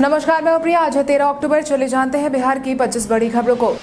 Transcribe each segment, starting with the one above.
नमस्कार, मैं प्रिया। आज है 13 अक्टूबर। चले जानते हैं बिहार की 25 बड़ी खबरों को।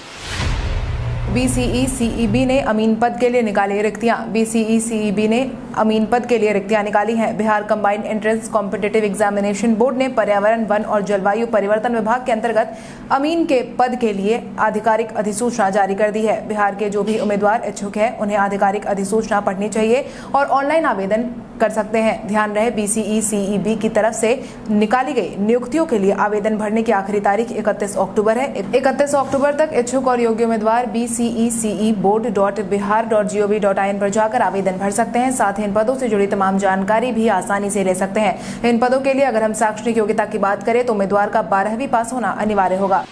बीसीई-सीईबी ने अमीन पद के लिए निकाली रिक्तियां। बीसीई-सीईबी ने अमीन पद के लिए रिक्तियां निकाली हैं। Bihar combined entrance competitive examination board ने पर्यावरण, वन और जलवायु परिवर्तन विभाग के अंतर्गत अमीन के पद के लिए आधिकारिक अधिसूचना जारी कर दी है। बिहार के जो भी उम्मीदवार इच्छुक हैं उन्हें आधिकारिक अधिसूचना पढ़नी चाहिए और ऑनलाइन आवेदन कर सकते हैं। ध्यान रहे, बीसीई-सीईबी की तरफ से निकाली गई नियुक्तियों के लिए आवेदन भरने की आखिरी तारीख 31 अक्टूबर है। 31 अक्टूबर तक इच्छुक और योग्य उम्मीदवार bceboard.bihar.gov.in पर जाकर आवेदन भर सकते हैं। साथ ही इन पदों से जुड़ी तमाम जानकारी भी आसानी से ले सकते हैं। इन पदों के लिए अगर हम शैक्षणिक योग्यता की बात करें तो उम्मीदवार का 12वीं पास होना अनिवार्य होगा।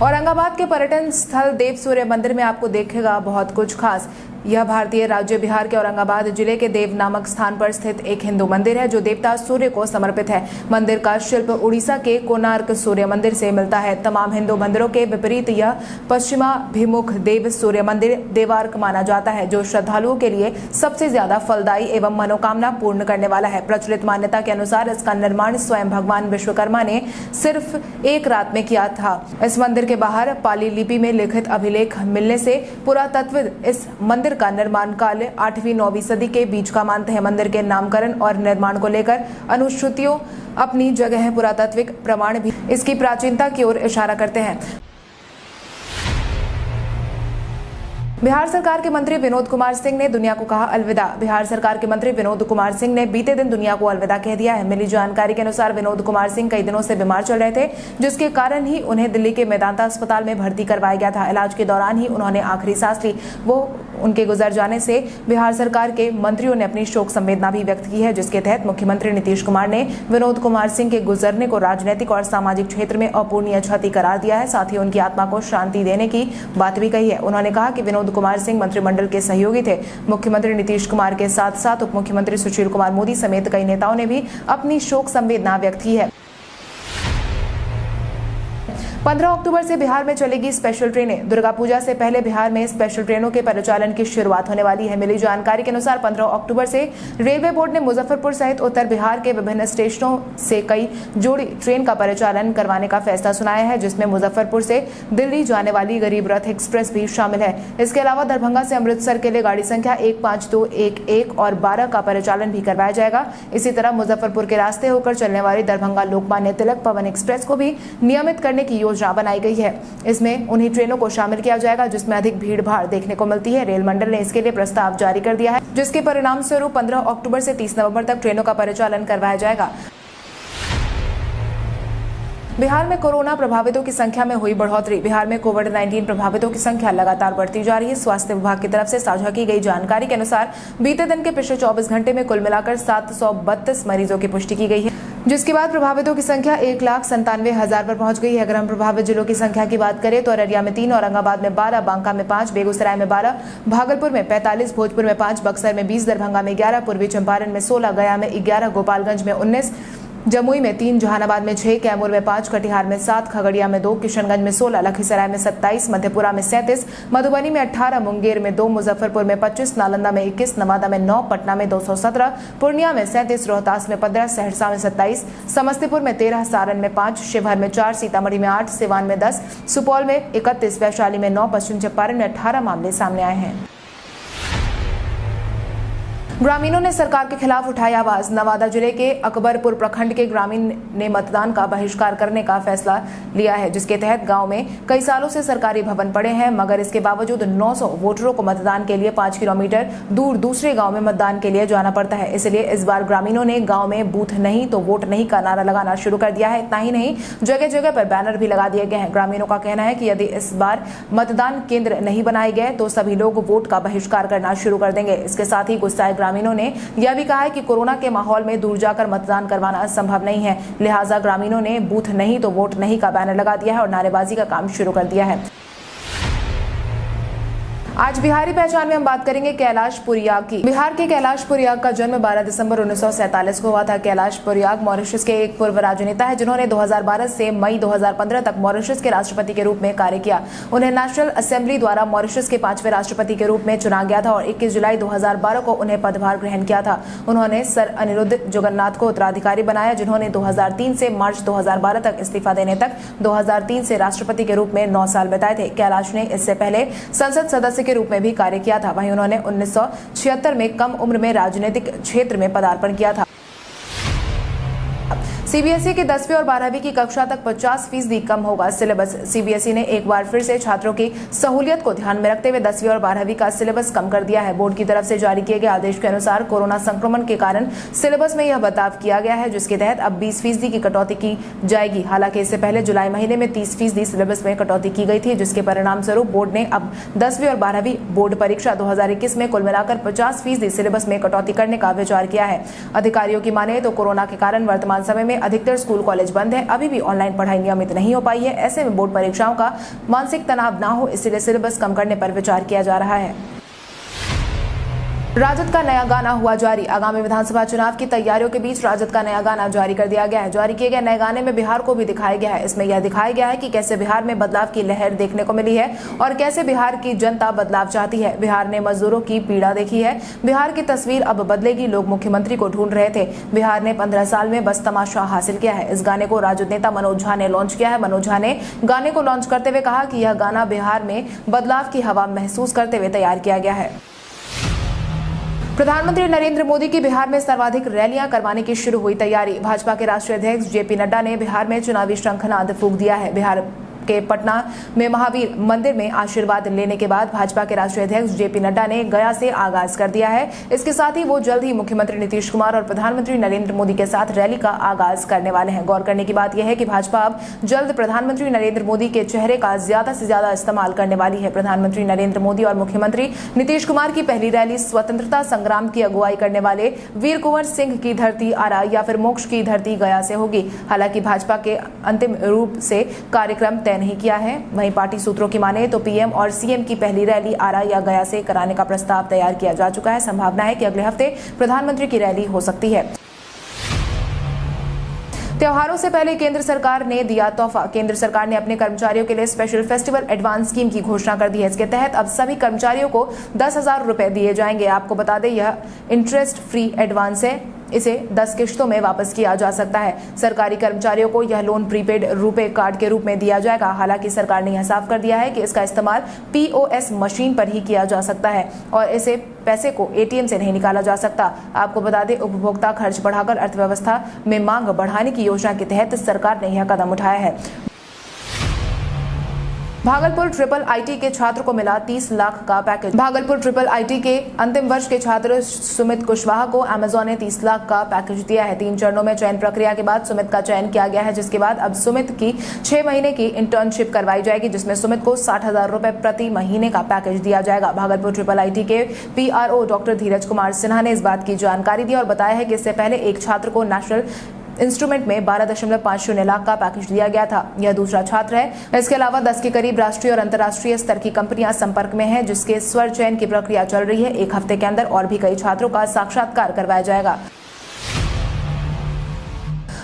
औरंगाबाद के पर्यटन स्थल देव सूर्य मंदिर में आपको देखेगा बहुत कुछ खास। यह भारतीय राज्य बिहार के औरंगाबाद जिले के देव नामक स्थान पर स्थित एक हिंदू मंदिर है जो देवता सूर्य को समर्पित है। मंदिर का शिल्प उड़ीसा के कोणार्क सूर्य मंदिर से मिलता है। तमाम हिंदू मंदिरों के विपरीत यह पश्चिमाभिमुख देव सूर्य मंदिर देवार्क माना जाता है, जो श्रद्धालुओं के लिए सबसे ज्यादा फलदायी एवं मनोकामना पूर्ण करने वाला है। प्रचलित मान्यता के अनुसार इसका निर्माण स्वयं भगवान विश्वकर्मा ने सिर्फ एक रात में किया था। इस मंदिर के बाहर पाली लिपि में लिखित अभिलेख मिलने से पुरातत्वविद इस मंदिर का निर्माण काल 8वीं-9वीं सदी के बीच का मानते हैं। मंदिर के नामकरण और निर्माण को लेकर अनुश्रुतियों अपनी जगह है। पुरातात्विक प्रमाण भी इसकी प्राचीनता की ओर इशारा करते हैं। बिहार सरकार के मंत्री विनोद कुमार सिंह ने दुनिया को कहा अलविदा। बिहार सरकार के मंत्री विनोद कुमार सिंह ने बीते दिन दुनिया को अलविदा कह दिया है। मिली जानकारी के अनुसार विनोद कुमार सिंह कई दिनों से बीमार चल रहे थे, जिसके कारण ही उन्हें दिल्ली के मेदांता अस्पताल में भर्ती करवाया गया था। इलाज के दौरान ही उन्होंने आखिरी सांस ली। उनके गुजर जाने से बिहार सरकार के मंत्रियों ने अपनी शोक संवेदना भी व्यक्त की है, जिसके तहत मुख्यमंत्री नीतीश कुमार ने विनोद कुमार सिंह के गुजरने को राजनीतिक और सामाजिक क्षेत्र में अपूरणीय क्षति करार दिया है। साथ ही उनकी आत्मा को शांति देने की बात भी कही है। उन्होंने कहा कि विनोद कुमार सिंह मंत्रिमंडल के सहयोगी थे। मुख्यमंत्री नीतीश कुमार के साथ साथ उप मुख्यमंत्री सुशील कुमार मोदी समेत कई नेताओं ने भी अपनी शोक संवेदना व्यक्त की है। 15 अक्टूबर से बिहार में चलेगी स्पेशल ट्रेनें। दुर्गा पूजा से पहले बिहार में स्पेशल ट्रेनों के परिचालन की शुरुआत होने वाली है। मिली जानकारी के अनुसार 15 अक्टूबर से रेलवे बोर्ड ने मुजफ्फरपुर सहित उत्तर बिहार के विभिन्न स्टेशनों से कई जोड़ी ट्रेन का परिचालन करवाने का फैसला सुनाया है, जिसमें मुजफ्फरपुर से दिल्ली जाने वाली गरीब रथ एक्सप्रेस भी शामिल है। इसके अलावा दरभंगा से अमृतसर के लिए गाड़ी संख्या 15211 और 12 का परिचालन भी करवाया जाएगा। इसी तरह मुजफ्फरपुर के रास्ते होकर चलने वाली दरभंगा लोकमान्य तिलक पवन एक्सप्रेस को भी नियमित करने की योजना बनाई गई है। इसमें उन्हीं ट्रेनों को शामिल किया जाएगा जिसमें अधिक भीड़ भाड़ देखने को मिलती है। रेल मंडल ने इसके लिए प्रस्ताव जारी कर दिया है, जिसके परिणाम स्वरूप 15 अक्टूबर से 30 नवंबर तक ट्रेनों का परिचालन करवाया जाएगा। बिहार में कोरोना प्रभावितों की संख्या में हुई बढ़ोतरी। बिहार में कोविड-19 प्रभावितों की संख्या लगातार बढ़ती जा रही है। स्वास्थ्य विभाग की तरफ से साझा की गई जानकारी के अनुसार बीते दिन के पिछले 24 घंटे में कुल मिलाकर 732 मरीजों की पुष्टि की गई है, जिसके बाद प्रभावितों की संख्या 1,97,000 पर पहुंच गई है। अगर हम प्रभावित जिलों की संख्या की बात करें तो अररिया में 3, औरंगाबाद में 12, बांका में 5, बेगूसराय में 12, भागलपुर में 45, भोजपुर में 5, बक्सर में 20, दरभंगा में 11, पूर्वी चंपारण में 16, गया में 11, गोपालगंज में 19, जमुई में 3, जहानाबाद में 6, कैमूर में 5, कटिहार में 7, खगड़िया में 2, किशनगंज में 16, लखीसराय में 27, मधेपुरा में 37, मधुबनी में 18, मुंगेर में 2, मुजफ्फरपुर में 25, नालंदा में 21, नवादा में 9, पटना में 217, पूर्णिया में 37, रोहतास में 15, सहरसा में 27, समस्तीपुर में 13, सारण में 5, शिवहर में 4, सीतामढ़ी में 8, सिवान में 10, सुपौल में 31, वैशाली में 9, पश्चिम चंपारण में 18 मामले सामने आए हैं। ग्रामीणों ने सरकार के खिलाफ उठाई आवाज। नवादा जिले के अकबरपुर प्रखंड के ग्रामीण ने मतदान का बहिष्कार करने का फैसला लिया है, जिसके तहत गांव में कई सालों से सरकारी भवन पड़े हैं, मगर इसके बावजूद 900 वोटरों को मतदान के लिए 5 किलोमीटर दूर दूसरे गांव में मतदान के लिए जाना पड़ता है। इसलिए इस बार ग्रामीणों ने गांव में बूथ नहीं तो वोट नहीं का नारा लगाना शुरू कर दिया है। इतना ही नहीं, जगह जगह पर बैनर भी लगा दिए गए हैं। ग्रामीणों का कहना है कि यदि इस बार मतदान केंद्र नहीं बनाए गए तो सभी लोग वोट का बहिष्कार करना शुरू कर देंगे। इसके साथ ही गुस्साए ग्रामीणों ने यह भी कहा है कि कोरोना के माहौल में दूर जाकर मतदान करवाना संभव नहीं है, लिहाजा ग्रामीणों ने बूथ नहीं तो वोट नहीं का बैनर लगा दिया है और नारेबाजी का काम शुरू कर दिया है। आज बिहारी पहचान में हम बात करेंगे कैलाश पुरियाग की। बिहार के कैलाश पुरियाग का जन्म 12 दिसंबर 1947 को हुआ था। कैलाश पुरियाग मॉरिशस के एक पूर्व राजनेता है जिन्होंने 2012 से मई 2015 तक मॉरिशस के राष्ट्रपति के रूप में कार्य किया। उन्हें नेशनल असेंबली द्वारा मॉरिशस के 5वें राष्ट्रपति के रूप में चुना गया था और 21 जुलाई 2012 को उन्हें पदभार ग्रहण किया था। उन्होंने सर अनिरुद्ध जगन्नाथ को उत्तराधिकारी बनाया जिन्होंने 2003 से मार्च 2012 तक इस्तीफा देने तक 2003 से राष्ट्रपति के रूप में 9 साल बिताए थे। कैलाश ने इससे पहले संसद सदस्य के रूप में भी कार्य किया था। वहीं उन्होंने 1976 में कम उम्र में राजनीतिक क्षेत्र में पदार्पण किया था। सीबीएसई की 10वीं और 12वीं की कक्षा तक 50% कम होगा सिलेबस। सीबीएसई ने एक बार फिर से छात्रों की सहूलियत को ध्यान में रखते हुए 10वीं और 12वीं का सिलेबस कम कर दिया है। बोर्ड की तरफ से जारी किए गए आदेश के अनुसार कोरोना संक्रमण के कारण सिलेबस में यह बदलाव किया गया है जिसके तहत अब 20% की कटौती की जाएगी। हालांकि इससे पहले जुलाई महीने में 30% सिलेबस में कटौती की गई थी जिसके परिणाम स्वरूप बोर्ड ने अब 10वीं और 12वीं बोर्ड परीक्षा 2021 में कुल मिलाकर 50% सिलेबस में कटौती करने का विचार किया है। अधिकारियों की माने तो कोरोना के कारण वर्तमान समय में अधिकतर स्कूल कॉलेज बंद है। अभी भी ऑनलाइन पढ़ाई नियमित नहीं हो पाई है। ऐसे में बोर्ड परीक्षाओं का मानसिक तनाव ना हो इसलिए सिलेबस कम करने पर विचार किया जा रहा है। राजद का नया गाना हुआ जारी। आगामी विधानसभा चुनाव की तैयारियों के बीच राजद का नया गाना जारी कर दिया गया है। जारी किए गए नए गाने में बिहार को भी दिखाया गया है। इसमें यह दिखाया गया है कि कैसे बिहार में बदलाव की लहर देखने को मिली है और कैसे बिहार की जनता बदलाव चाहती है। बिहार ने मजदूरों की पीड़ा देखी है। बिहार की तस्वीर अब बदलेगी। लोग मुख्यमंत्री को ढूंढ रहे थे। बिहार ने 15 साल में बस तमाशा हासिल किया है। इस गाने को राजद नेता मनोज झा ने लॉन्च किया है। मनोज झा ने गाने को लॉन्च करते हुए कहा कि यह गाना बिहार में बदलाव की हवा महसूस करते हुए तैयार किया गया है। प्रधानमंत्री नरेंद्र मोदी की बिहार में सर्वाधिक रैलियां करवाने की शुरू हुई तैयारी। भाजपा के राष्ट्रीय अध्यक्ष जेपी नड्डा ने बिहार में चुनावी शंखनाद फूंक दिया है। बिहार के पटना में महावीर मंदिर में आशीर्वाद लेने के बाद भाजपा के राष्ट्रीय अध्यक्ष जेपी नड्डा ने गया से आगाज कर दिया है। इसके साथ ही वो जल्द ही मुख्यमंत्री नीतीश कुमार और प्रधानमंत्री नरेंद्र मोदी के साथ रैली का आगाज करने वाले हैं। गौर करने की बात यह है कि भाजपा अब जल्द प्रधानमंत्री नरेंद्र मोदी के चेहरे का ज्यादा से ज्यादा इस्तेमाल करने वाली है। प्रधानमंत्री नरेंद्र मोदी और मुख्यमंत्री नीतीश कुमार की पहली रैली स्वतंत्रता संग्राम की अगुवाई करने वाले वीर कुंवर सिंह की धरती आरा या फिर मोक्ष की धरती गया से होगी। हालांकि भाजपा के अंतिम रूप से कार्यक्रम तय नहीं किया है। वहीं पार्टी सूत्रों की माने तो पीएम और सीएम की पहली रैली आरा या गया से कराने का प्रस्ताव तैयार किया जा चुका है। संभावना है कि अगले हफ्ते प्रधानमंत्री की रैली हो सकती है। त्योहारों से पहले केंद्र सरकार ने दिया तोहफा। केंद्र सरकार ने अपने कर्मचारियों के लिए स्पेशल फेस्टिवल एडवांस स्कीम की घोषणा कर दी है। इसके तहत अब सभी कर्मचारियों को 10,000 रुपए दिए जाएंगे। आपको बता दें यह इंटरेस्ट फ्री एडवांस है। इसे 10 किश्तों में वापस किया जा सकता है। सरकारी कर्मचारियों को यह लोन प्रीपेड रुपए कार्ड के रूप में दिया जाएगा। हालांकि सरकार ने यह साफ कर दिया है कि इसका इस्तेमाल पीओएस मशीन पर ही किया जा सकता है और इसे पैसे को एटीएम से नहीं निकाला जा सकता। आपको बता दें उपभोक्ता खर्च बढ़ाकर अर्थव्यवस्था में मांग बढ़ाने की योजना के तहत सरकार ने यह कदम उठाया है। भागलपुर ट्रिपल आईटी के छात्र को मिला 30 लाख का पैकेज। भागलपुर ट्रिपल आईटी के अंतिम वर्ष के छात्र सुमित कुशवाहा को अमेजॉन ने 30 लाख का पैकेज दिया है। 3 चरणों में चयन प्रक्रिया के बाद सुमित का चयन किया गया है जिसके बाद अब सुमित की 6 महीने की इंटर्नशिप करवाई जाएगी जिसमें सुमित को 60,000 रुपए प्रति महीने का पैकेज दिया जाएगा। भागलपुर ट्रिपल आईटी के पीआरओ डॉक्टर धीरज कुमार सिन्हा ने इस बात की जानकारी दी और बताया है कि इससे पहले एक छात्र को नेशनल इंस्ट्रूमेंट में 12.50 लाख का पैकेज दिया गया था। यह दूसरा छात्र है। इसके अलावा 10 के करीब राष्ट्रीय और अंतर्राष्ट्रीय स्तर की कंपनियां संपर्क में हैं जिसके स्वर चयन की प्रक्रिया चल रही है। 1 हफ्ते के अंदर और भी कई छात्रों का साक्षात्कार करवाया जाएगा।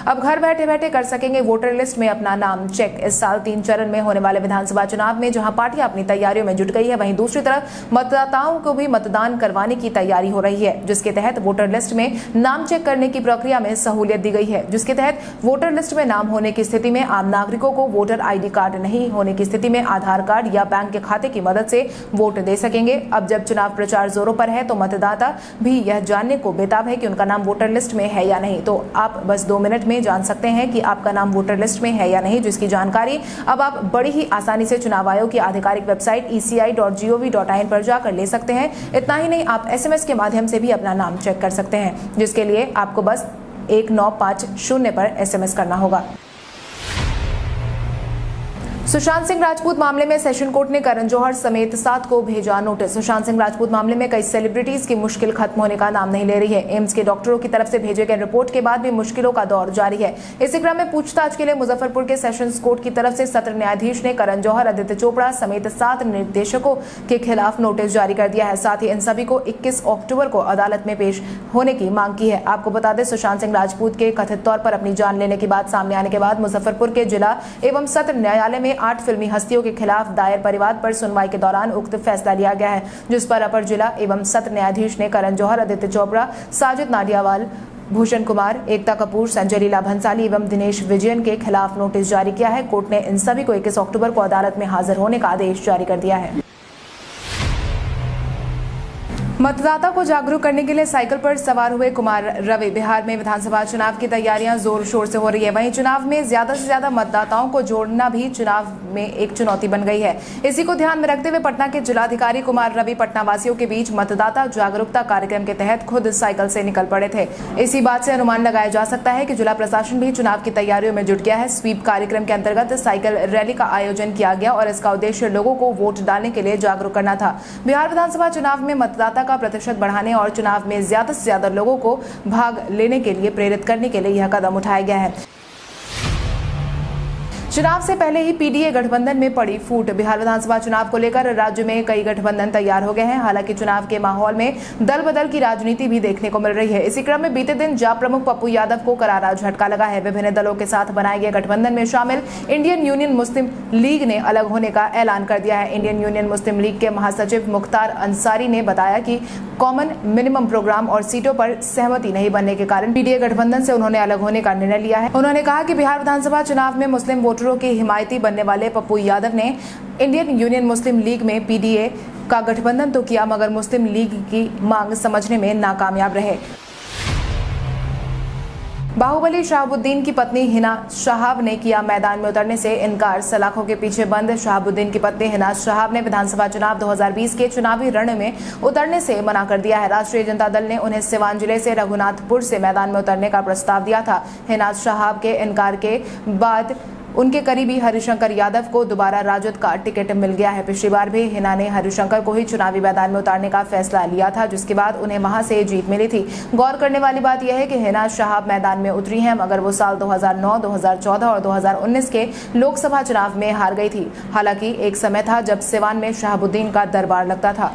अब घर बैठे बैठे कर सकेंगे वोटर लिस्ट में अपना नाम चेक। इस साल 3 चरण में होने वाले विधानसभा चुनाव में जहां पार्टियां अपनी तैयारियों में जुट गई है वहीं दूसरी तरफ मतदाताओं को भी मतदान करवाने की तैयारी हो रही है जिसके तहत वोटर लिस्ट में नाम चेक करने की प्रक्रिया में सहूलियत दी गई है। जिसके तहत वोटर लिस्ट में नाम होने की स्थिति में आम नागरिकों को वोटर आईडी कार्ड नहीं होने की स्थिति में आधार कार्ड या बैंक के खाते की मदद से वोट दे सकेंगे। अब जब चुनाव प्रचार जोरों पर है तो मतदाता भी यह जानने को बेताब है कि उनका नाम वोटर लिस्ट में है या नहीं। तो आप बस 2 मिनट में जान सकते हैं कि आपका नाम वोटर लिस्ट में है या नहीं, जिसकी जानकारी अब आप बड़ी ही आसानी से चुनाव आयोग की आधिकारिक वेबसाइट eci.gov.in पर जाकर ले सकते हैं। इतना ही नहीं, आप SMS के माध्यम से भी अपना नाम चेक कर सकते हैं जिसके लिए आपको बस 1950 पर SMS करना होगा। सुशांत सिंह राजपूत मामले में सेशन कोर्ट ने करण जौहर समेत 7 को भेजा नोटिस। सुशांत सिंह राजपूत मामले में कई सेलिब्रिटीज की मुश्किल खत्म होने का नाम नहीं ले रही है। एम्स के डॉक्टरों की तरफ से भेजे गए रिपोर्ट के बाद भी मुश्किलों का दौर जारी है। इसी क्रम में पूछताछ के लिए मुजफ्फरपुर के सेशंस कोर्ट की तरफ से सत्र न्यायाधीश ने करण जौहर, आदित्य चोपड़ा समेत 7 निर्देशकों के खिलाफ नोटिस जारी कर दिया है। साथ ही इन सभी को 21 अक्टूबर को अदालत में पेश होने की मांग की है। आपको बता दें, सुशांत सिंह राजपूत के कथित तौर पर अपनी जान लेने की बात सामने आने के बाद मुजफ्फरपुर के जिला एवं सत्र न्यायालय में 8 फिल्मी हस्तियों के खिलाफ दायर परिवाद पर सुनवाई के दौरान उक्त फैसला लिया गया है, जिस पर अपर जिला एवं सत्र न्यायाधीश ने करण जौहर, आदित्य चोपड़ा, साजिद नाडियावाल, भूषण कुमार, एकता कपूर, संजय लीला भंसाली एवं दिनेश विजयन के खिलाफ नोटिस जारी किया है। कोर्ट ने इन सभी को 21 अक्टूबर को अदालत में हाजिर होने का आदेश जारी कर दिया है। मतदाता को जागरूक करने के लिए साइकिल पर सवार हुए कुमार रवि। बिहार में विधानसभा चुनाव की तैयारियां जोर शोर से हो रही है। वहीं चुनाव में ज्यादा से ज्यादा मतदाताओं को जोड़ना भी चुनाव में एक चुनौती बन गई है। इसी को ध्यान में रखते हुए पटना के जिलाधिकारी कुमार रवि पटना वासियों के बीच मतदाता जागरूकता कार्यक्रम के तहत खुद साइकिल से निकल पड़े थे। इसी बात से अनुमान लगाया जा सकता है कि जिला प्रशासन भी चुनाव की तैयारियों में जुट गया है। स्वीप कार्यक्रम के अंतर्गत साइकिल रैली का आयोजन किया गया और इसका उद्देश्य लोगों को वोट डालने के लिए जागरूक करना था। बिहार विधानसभा चुनाव में मतदाता का प्रतिशत बढ़ाने और चुनाव में ज्यादा से ज्यादा लोगों को भाग लेने के लिए प्रेरित करने के लिए यह कदम उठाया गया है। चुनाव से पहले ही पीडीए गठबंधन में पड़ी फूट। बिहार विधानसभा चुनाव को लेकर राज्य में कई गठबंधन तैयार हो गए हैं। हालांकि चुनाव के माहौल में दल बदल की राजनीति भी देखने को मिल रही है। इसी क्रम में बीते दिन जाप प्रमुख पप्पू यादव को करारा झटका लगा है। विभिन्न दलों के साथ बनाए गए गठबंधन में शामिल इंडियन यूनियन मुस्लिम लीग ने अलग होने का ऐलान कर दिया है। इंडियन यूनियन मुस्लिम लीग के महासचिव मुख्तार अंसारी ने बताया कि कॉमन मिनिमम प्रोग्राम और सीटों पर सहमति नहीं बनने के कारण पीडीए गठबंधन से उन्होंने अलग होने का निर्णय लिया है। उन्होंने कहा कि बिहार विधानसभा चुनाव में मुस्लिम वोटरों की हिमायती बनने वाले पप्पू यादव ने इंडियन यूनियन मुस्लिम लीग में पीडीए का गठबंधन तो किया, मगर मुस्लिम लीग की मांग समझने में नाकामयाब रहे। बाहुबली शहाबुद्दीन की पत्नी हिना शहाब ने किया मैदान में उतरने से इनकार। सलाखों के पीछे बंद शहाबुद्दीन की पत्नी हिना शहाब ने विधानसभा चुनाव 2020 के चुनावी रण में उतरने से मना कर दिया है। राष्ट्रीय जनता दल ने उन्हें सिवान जिले से रघुनाथपुर से मैदान में उतरने का प्रस्ताव दिया था। हिना शहाब के इनकार के बाद उनके करीबी हरिशंकर यादव को दोबारा राजद का टिकट मिल गया है। पिछली बार भी हिना ने हरिशंकर को ही चुनावी मैदान में उतारने का फैसला लिया था, जिसके बाद उन्हें वहां से जीत मिली थी। गौर करने वाली बात यह है कि हिना शहाब मैदान में उतरी हैं, मगर वो साल 2009, 2014 और 2019 के लोकसभा चुनाव में हार गई थी। हालांकि एक समय था जब सिवान में शहाबुद्दीन का दरबार लगता था।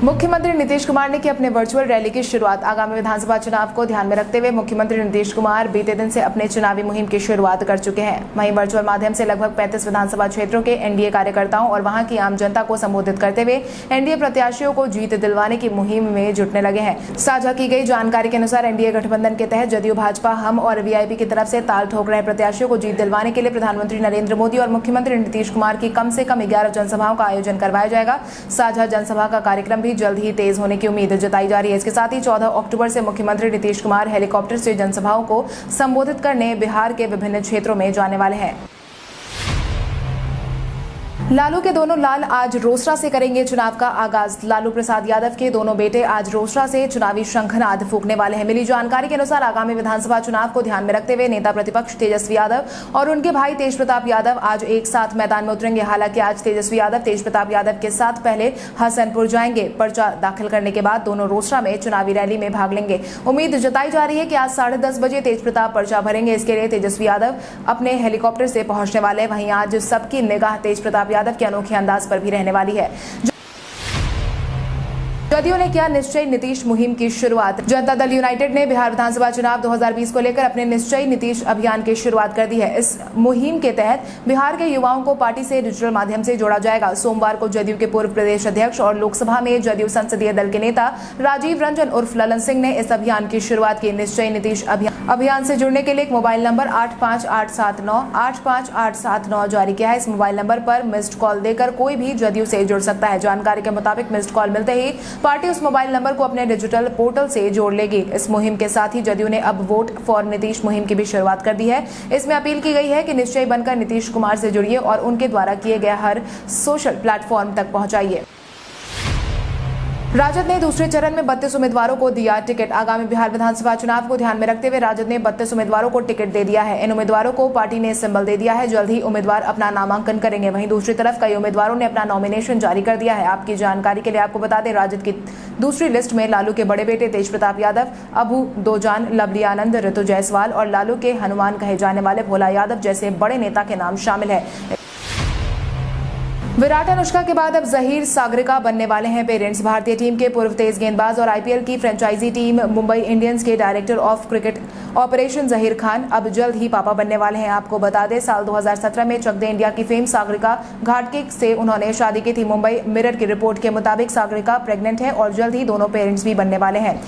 मुख्यमंत्री नीतीश कुमार ने की अपने वर्चुअल रैली की शुरुआत। आगामी विधानसभा चुनाव को ध्यान में रखते हुए मुख्यमंत्री नीतीश कुमार बीते दिन से अपने चुनावी मुहिम की शुरुआत कर चुके हैं। वहीं वर्चुअल माध्यम से लगभग 35 विधानसभा क्षेत्रों के एनडीए कार्यकर्ताओं और वहां की आम जनता को संबोधित करते हुए एनडीए प्रत्याशियों को जीत दिलवाने की मुहिम में जुटने लगे हैं। साझा की गई जानकारी के अनुसार एनडीए गठबंधन के तहत जदयू, भाजपा, हम और वीआईपी की तरफ से ताल ठोक रहे प्रत्याशियों को जीत दिलवाने के लिए प्रधानमंत्री नरेंद्र मोदी और मुख्यमंत्री नीतीश कुमार की कम से कम 11 जनसभाओं का आयोजन करवाया जाएगा। साझा जनसभा का कार्यक्रम भी जल्द ही तेज होने की उम्मीद जताई जा रही है। इसके साथ ही 14 अक्टूबर से मुख्यमंत्री नीतीश कुमार हेलीकॉप्टर से जनसभाओं को संबोधित करने बिहार के विभिन्न क्षेत्रों में जाने वाले हैं। लालू के दोनों लाल आज रोसड़ा से करेंगे चुनाव का आगाज। लालू प्रसाद यादव के दोनों बेटे आज रोसड़ा से चुनावी शंखनाद फूंकने वाले हैं। मिली जानकारी के अनुसार आगामी विधानसभा चुनाव को ध्यान में रखते हुए नेता प्रतिपक्ष तेजस्वी यादव और उनके भाई तेज प्रताप यादव आज एक साथ मैदान में उतरेंगे। हालांकि आज तेजस्वी यादव तेज प्रताप यादव के साथ पहले हसनपुर जाएंगे। पर्चा दाखिल करने के बाद दोनों रोसड़ा में चुनावी रैली में भाग लेंगे। उम्मीद जताई जा रही है कि आज 10:30 बजे तेज प्रताप पर्चा भरेंगे। इसके लिए तेजस्वी यादव अपने हेलीकॉप्टर से पहुंचने वाले हैं। वहीं आज सबकी निगाह तेज प्रताप यादव के अनोखे अंदाज पर भी रहने वाली है। जदयू ने किया निश्चय नीतीश मुहिम की शुरुआत। जनता दल यूनाइटेड ने बिहार विधानसभा चुनाव 2020 को लेकर अपने निश्चय नीतीश अभियान की शुरुआत कर दी है। इस मुहिम के तहत बिहार के युवाओं को पार्टी से डिजिटल माध्यम से जोड़ा जाएगा। सोमवार को जदयू के पूर्व प्रदेश अध्यक्ष और लोकसभा में जदयू संसदीय दल के नेता राजीव रंजन उर्फ ललन सिंह ने इस अभियान की शुरुआत की। निश्चय नीतीश अभियान से जुड़ने के लिए एक मोबाइल नंबर 85879 जारी किया है। इस मोबाइल नंबर पर मिस्ड कॉल देकर कोई भी जदयू से जुड़ सकता है। जानकारी के मुताबिक मिस्ड कॉल मिलते ही पार्टी उस मोबाइल नंबर को अपने डिजिटल पोर्टल से जोड़ लेगी। इस मुहिम के साथ ही जदयू ने अब वोट फॉर नीतीश मुहिम की भी शुरुआत कर दी है। इसमें अपील की गई है कि निश्चय बनकर नीतीश कुमार से जुड़िए और उनके द्वारा किए गए हर सोशल प्लेटफॉर्म तक पहुंचाइए। राजद ने दूसरे चरण में 32 उम्मीदवारों को दिया टिकट। आगामी बिहार विधानसभा चुनाव को ध्यान में रखते हुए राजद ने 32 उम्मीदवारों को टिकट दे दिया है। इन उम्मीदवारों को पार्टी ने सिंबल दे दिया है। जल्द ही उम्मीदवार अपना नामांकन करेंगे। वहीं दूसरी तरफ कई उम्मीदवारों ने अपना नॉमिनेशन जारी कर दिया है। आपकी जानकारी के लिए आपको बता दें, राजद की दूसरी लिस्ट में लालू के बड़े बेटे तेज प्रताप यादव, अबू दोजान, लवली आनंद, ऋतु जायसवाल और लालू के हनुमान कहे जाने वाले भोला यादव जैसे बड़े नेता के नाम शामिल है। विराट अनुष्का के बाद अब जहीर सागरिका बनने वाले हैं पेरेंट्स। भारतीय टीम के पूर्व तेज गेंदबाज और आईपीएल की फ्रेंचाइजी टीम मुंबई इंडियंस के director of cricket operation Zaheer Khan अब जल्द ही पापा बनने वाले हैं। आपको बता दें, साल 2017 में चक दे इंडिया की फेम सागरिका घाटके से उन्होंने शादी की थी। मुंबई मिरर की रिपोर्ट के मुताबिक सागरिका प्रेग्नेंट है और जल्द ही दोनों पेरेंट्स भी बनने वाले हैं।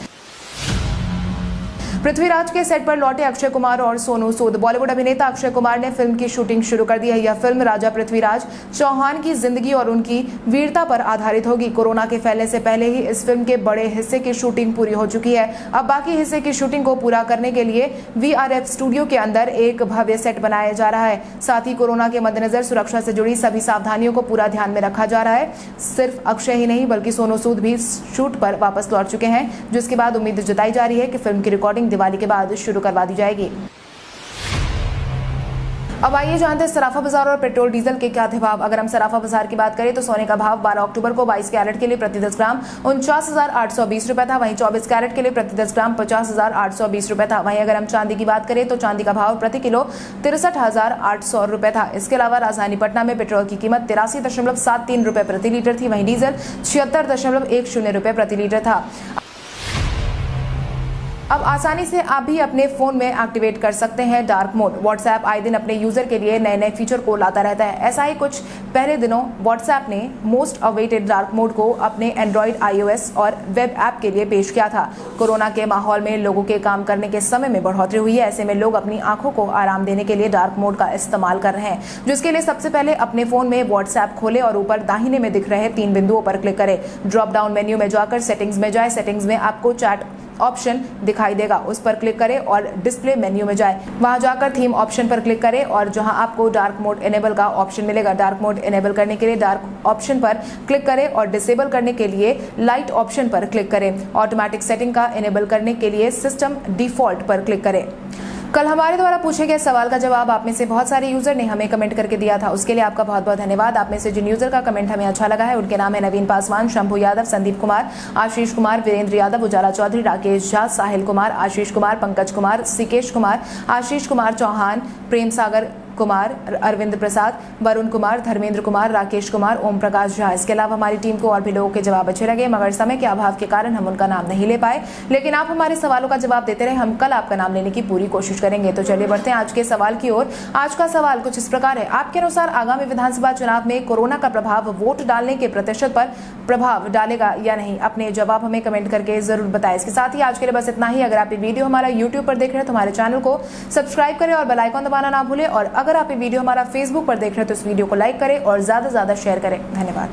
पृथ्वीराज के सेट पर लौटे अक्षय कुमार और सोनू सूद। बॉलीवुड अभिनेता अक्षय कुमार ने फिल्म की शूटिंग शुरू कर दी है। यह फिल्म राजा पृथ्वीराज चौहान की जिंदगी और उनकी वीरता पर आधारित होगी। कोरोना के फैलने से पहले ही इस फिल्म के बड़े हिस्से की शूटिंग पूरी हो चुकी है। अब बाकी हिस्से की शूटिंग को पूरा करने के लिए वीआरएफ स्टूडियो के अंदर एक भव्य सेट बनाया जा रहा है। साथ ही कोरोना के मद्देनजर सुरक्षा से जुड़ी सभी सावधानियों को पूरा ध्यान में रखा जा रहा है। सिर्फ अक्षय ही नहीं बल्कि सोनू सूद भी शूट पर वापस लौट चुके हैं, जिसके बाद उम्मीद जताई जा रही है कि फिल्म की रिकॉर्डिंग दिवाली के बाद शुरू करवा दी जाएगी। अब आइए जानते हैं सराफा बाजार और पेट्रोल डीजल के क्या थे भाव। अगर हम सराफा बाजार की बात करें तो सोने का भाव 12 अक्टूबर को 22 कैरेट के लिए प्रति 10 ग्राम 49,820 रुपए था। वहीं 24 कैरेट के लिए प्रति 10 ग्राम 50,820 रुपए था। वहीं अगर हम चांदी की बात करें तो चांदी का भाव प्रति किलो 63,800 रुपए था। इसके अलावा राजधानी पटना में पेट्रोल की कीमत 83.73 रुपए प्रति लीटर थी। वहीं डीजल 76.10 रुपए प्रति लीटर था। अब आसानी से आप भी अपने फोन में एक्टिवेट कर सकते हैं डार्क मोड। व्हाट्सएप आए दिन अपने यूजर के लिए नए नए फीचर को लाता रहता है। ऐसा ही कुछ पहले दिनों व्हाट्सएप ने मोस्ट अवेटेड डार्क मोड को अपने एंड्रॉइड, आईओएस और वेब ऐप के लिए पेश किया था। कोरोना के माहौल में लोगों के काम करने के समय में बढ़ोतरी हुई है। ऐसे में लोग अपनी आंखों को आराम देने के लिए डार्क मोड का इस्तेमाल कर रहे हैं, जिसके लिए सबसे पहले अपने फोन में व्हाट्सएप खोले और ऊपर दाहिने में दिख रहे 3 बिंदुओं पर क्लिक करें। ड्रॉप डाउन मेन्यू में जाकर सेटिंग्स में जाए। सेटिंग्स में आपको चैट ऑप्शन दिखाई देगा, उस पर क्लिक करें और डिस्प्ले मेन्यू में जाए। वहां जाकर थीम ऑप्शन पर क्लिक करें और जहां आपको डार्क मोड इनेबल का ऑप्शन मिलेगा, डार्क मोड इनेबल करने के लिए डार्क ऑप्शन पर क्लिक करें और डिसेबल करने के लिए लाइट ऑप्शन पर क्लिक करें। ऑटोमेटिक सेटिंग का इनेबल करने के लिए सिस्टम डिफॉल्ट पर क्लिक करें। कल हमारे द्वारा पूछे गए सवाल का जवाब आप में से बहुत सारे यूजर ने हमें कमेंट करके दिया था। उसके लिए आपका बहुत बहुत धन्यवाद। आप में से जिन यूजर का कमेंट हमें अच्छा लगा है उनके नाम है नवीन पासवान, शंभू यादव, संदीप कुमार, आशीष कुमार, वीरेंद्र यादव, उजाला चौधरी, राकेश झा, साहिल कुमार, आशीष कुमार, पंकज कुमार, सिकेश कुमार, आशीष कुमार चौहान, प्रेम सागर कुमार, अरविंद प्रसाद, वरुण कुमार, धर्मेंद्र कुमार, राकेश कुमार, ओम प्रकाश झा। इसके अलावा हमारी टीम को और भी लोगों के जवाब अच्छे लगे, मगर समय के अभाव के कारण हम उनका नाम नहीं ले पाए। लेकिन आप हमारे सवालों का जवाब देते रहे, हम कल आपका नाम लेने की पूरी कोशिश करेंगे। तो चलिए बढ़ते हैं आज के सवाल की ओर। आज का सवाल कुछ इस प्रकार है, आपके अनुसार आगामी विधानसभा चुनाव में कोरोना का प्रभाव वोट डालने के प्रतिशत पर प्रभाव डालेगा या नहीं? अपने जवाब हमें कमेंट करके जरूर बताएं। इसके साथ ही आज के लिए बस इतना ही। अगर आप ये वीडियो हमारा यूट्यूब पर देख रहे हैं तो हमारे चैनल को सब्सक्राइब करें और बेल आइकन दबाना ना भूलें। और अगर आप ये वीडियो हमारा फेसबुक पर देख रहे हैं तो इस वीडियो को लाइक करें और ज्यादा से ज्यादा शेयर करें। धन्यवाद।